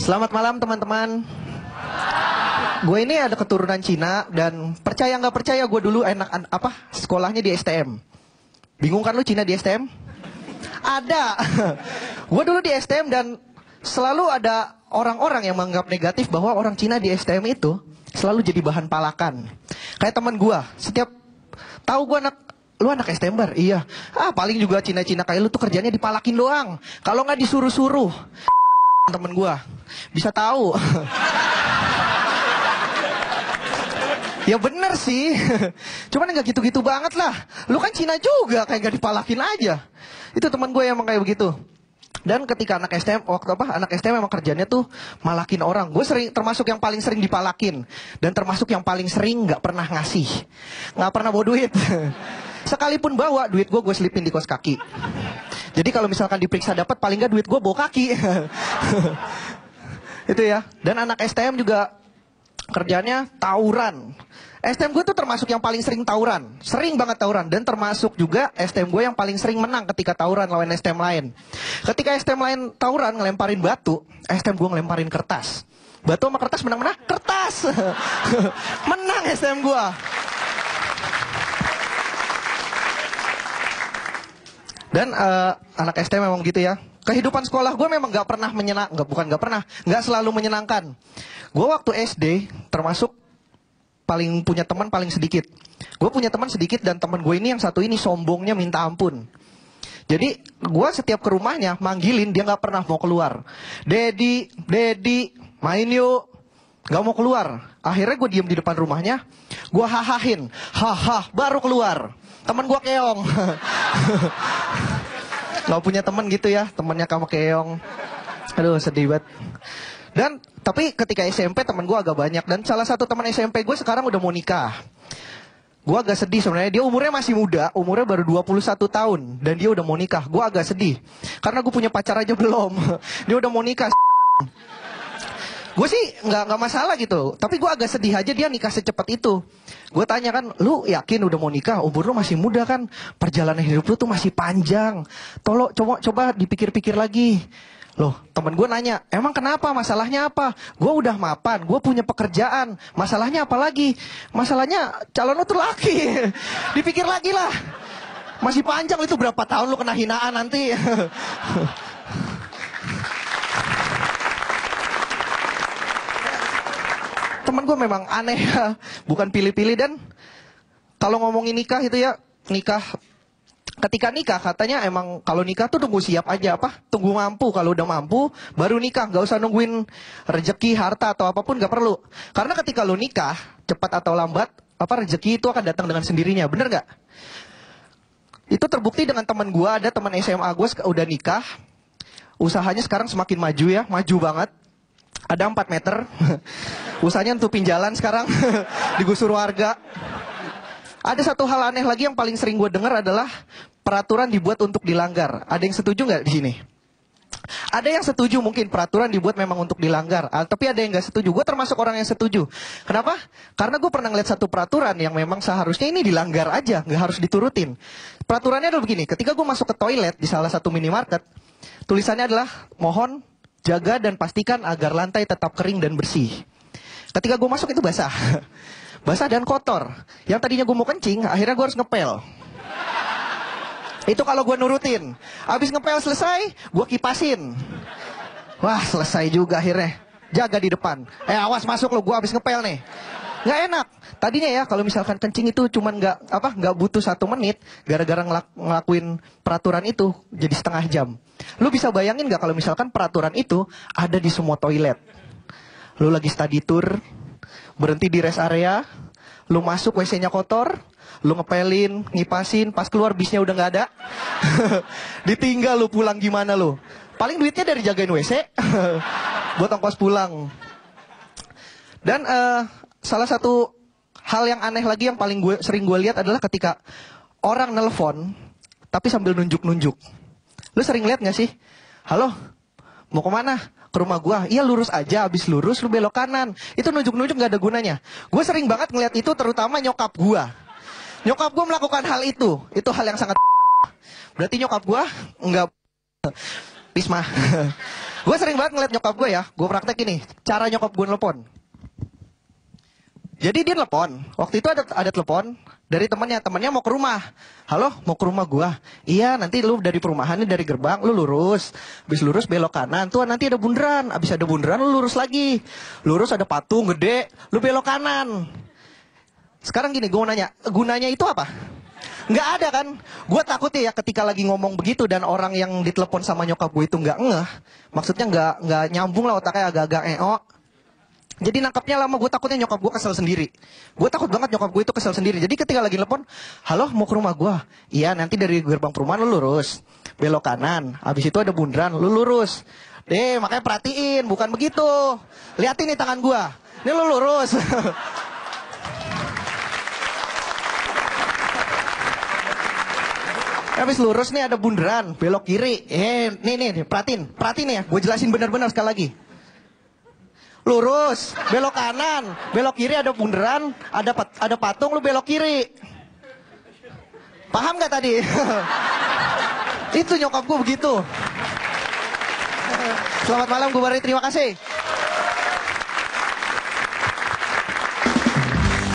Selamat malam teman-teman. Gue ini ada keturunan Cina dan percaya nggak percaya gue dulu sekolahnya di STM. Bingung kan lu Cina di STM? Ada. Gue dulu di STM dan selalu ada orang-orang yang menganggap negatif bahwa orang Cina di STM itu selalu jadi bahan palakan. Kayak teman gue, setiap tahu gue lu anak STM bar? Iya. Paling juga Cina-Cina kayak lu tuh kerjanya dipalakin doang. Kalau nggak disuruh-suruh. Temen gue bisa tahu. Ya bener sih. Cuman nggak gitu-gitu banget lah. Lu kan Cina juga, kayak gak dipalakin aja. Itu teman gue yang emang kayak begitu. Dan ketika anak STM, anak STM emang kerjanya tuh malakin orang. Gue termasuk yang paling sering dipalakin. Dan termasuk yang paling sering gak pernah ngasih. Gak pernah bawa duit. Sekalipun bawa, duit gue selipin di kos kaki. Jadi kalau misalkan diperiksa dapat, paling gak duit gue bawa kaki. Itu ya. Dan anak STM juga kerjanya tawuran. STM gue tuh termasuk yang paling sering tawuran. Sering banget tawuran. Dan termasuk juga STM gue yang paling sering menang ketika tawuran lawan STM lain. Ketika STM lain tawuran ngelemparin batu, STM gue ngelemparin kertas. Batu sama kertas menang mana? Kertas. Menang STM gue. Dan anak STM memang gitu ya. Kehidupan sekolah gue memang gak pernah gak selalu menyenangkan. Gue waktu SD termasuk paling punya teman paling sedikit. Gue punya teman sedikit dan teman gue ini yang satu ini sombongnya minta ampun. Jadi gue setiap ke rumahnya manggilin, dia gak pernah mau keluar. Dedi, main yuk. Gak mau keluar. Akhirnya gue diem di depan rumahnya, gue hahahin, baru keluar. Teman gue keong. Gak punya teman gitu ya, temannya kamu keong. Aduh sedih banget. Dan tapi ketika SMP teman gue agak banyak. Dan salah satu teman SMP gue sekarang udah mau nikah. Gue agak sedih sebenarnya. Dia umurnya masih muda, umurnya baru 21 tahun. Dan dia udah mau nikah. Gue agak sedih karena gue punya pacar aja belum. Dia udah mau nikah. Gue sih nggak masalah gitu, tapi gue agak sedih aja dia nikah secepat itu. Gue tanya kan, lu yakin udah mau nikah? Umur lu masih muda kan, perjalanan hidup lu tuh masih panjang. Tolong coba dipikir-pikir lagi. Loh, temen gue nanya, emang kenapa? Masalahnya apa? Gue udah mapan, gue punya pekerjaan. Masalahnya apa lagi? Masalahnya calon lu tuh laki. Dipikir lagi lah. Masih panjang itu, berapa tahun lu kena hinaan nanti. Temen gue memang aneh ya, bukan pilih-pilih. Dan kalau ngomongin nikah itu ya, ketika nikah katanya emang kalau nikah tuh tunggu siap aja, tunggu mampu. Kalau udah mampu baru nikah, gak usah nungguin rezeki, harta atau apapun, gak perlu. Karena ketika lo nikah cepat atau lambat, rezeki itu akan datang dengan sendirinya, bener gak? Itu terbukti dengan teman gue, ada teman SMA gue udah nikah, usahanya sekarang semakin maju ya, maju banget. Ada 4 meter. Usahanya nutupin jalan sekarang. Digusur warga. Ada satu hal aneh lagi yang paling sering gue dengar adalah peraturan dibuat untuk dilanggar. Ada yang setuju nggak di sini? Ada yang setuju mungkin peraturan dibuat memang untuk dilanggar. Tapi ada yang nggak setuju. Gue termasuk orang yang setuju. Kenapa? Karena gue pernah ngeliat satu peraturan yang memang seharusnya ini dilanggar aja, nggak harus diturutin. Peraturannya adalah begini. Ketika gue masuk ke toilet di salah satu minimarket, tulisannya adalah mohon jaga dan pastikan agar lantai tetap kering dan bersih. Ketika gue masuk itu basah. Basah dan kotor. Yang tadinya gue mau kencing, akhirnya gue harus ngepel. Itu kalau gue nurutin. Habis ngepel selesai, gue kipasin. Wah selesai juga akhirnya. Jaga di depan. Awas masuk lo, gue habis ngepel nih. Nggak enak. Tadinya ya kalau misalkan kencing itu cuman nggak butuh 1 menit, gara-gara ngelakuin peraturan itu jadi setengah jam. Lu bisa bayangin nggak kalau misalkan peraturan itu ada di semua toilet? Lu lagi study tour, berhenti di rest area, lu masuk WC-nya kotor, lu ngepelin, ngipasin, pas keluar bisnya udah nggak ada. Ditinggal lu pulang gimana lu? Paling duitnya dari jagain WC buat ongkos pulang. Dan salah satu hal yang aneh lagi yang paling sering gue lihat adalah ketika orang nelpon tapi sambil nunjuk-nunjuk. Lu sering lihat gak sih? Halo, mau kemana? Ke rumah gue. Iya lurus aja, habis lurus lu belok kanan. Itu nunjuk-nunjuk gak ada gunanya. Gue sering banget ngeliat itu, terutama nyokap gue. Nyokap gue melakukan hal itu. Itu hal yang sangat berarti nyokap gue enggak Bisma. Gue sering banget ngeliat nyokap gue ya. Gue praktek ini. Cara nyokap gue nelpon. Jadi dia telepon. Waktu itu ada telepon dari temannya mau ke rumah. Halo, mau ke rumah gua? Iya, nanti lu dari perumahan nih, dari gerbang lu lurus. Habis lurus belok kanan. Tuh nanti ada bundaran. Habis ada bundaran lu lurus lagi. Lurus ada patung gede, lu belok kanan. Sekarang gini, gue mau nanya, gunanya itu apa? Nggak ada kan? Gue takut ya ketika lagi ngomong begitu dan orang yang ditelepon sama nyokap gue itu nggak ngeh. Maksudnya nggak nyambung lah, otaknya agak-agak Jadi nangkapnya lama, gue takutnya nyokap gue kesel sendiri. Gue takut banget nyokap gue itu kesel sendiri. Jadi ketika lagi telepon, halo mau ke rumah gue? Iya, nanti dari gerbang perumahan lu lurus. Belok kanan, habis itu ada bundaran, lu lurus. Makanya perhatiin, bukan begitu. Liatin nih tangan gue. Ini lu lurus. Habis lurus nih ada bundaran, belok kiri. Nih, perhatiin nih ya. Gue jelasin benar-benar sekali lagi. Lurus, belok kanan, belok kiri ada bundaran, ada patung, lu belok kiri. Paham gak tadi? Itu nyokap gue begitu. Selamat malam, gue Bari, terima kasih.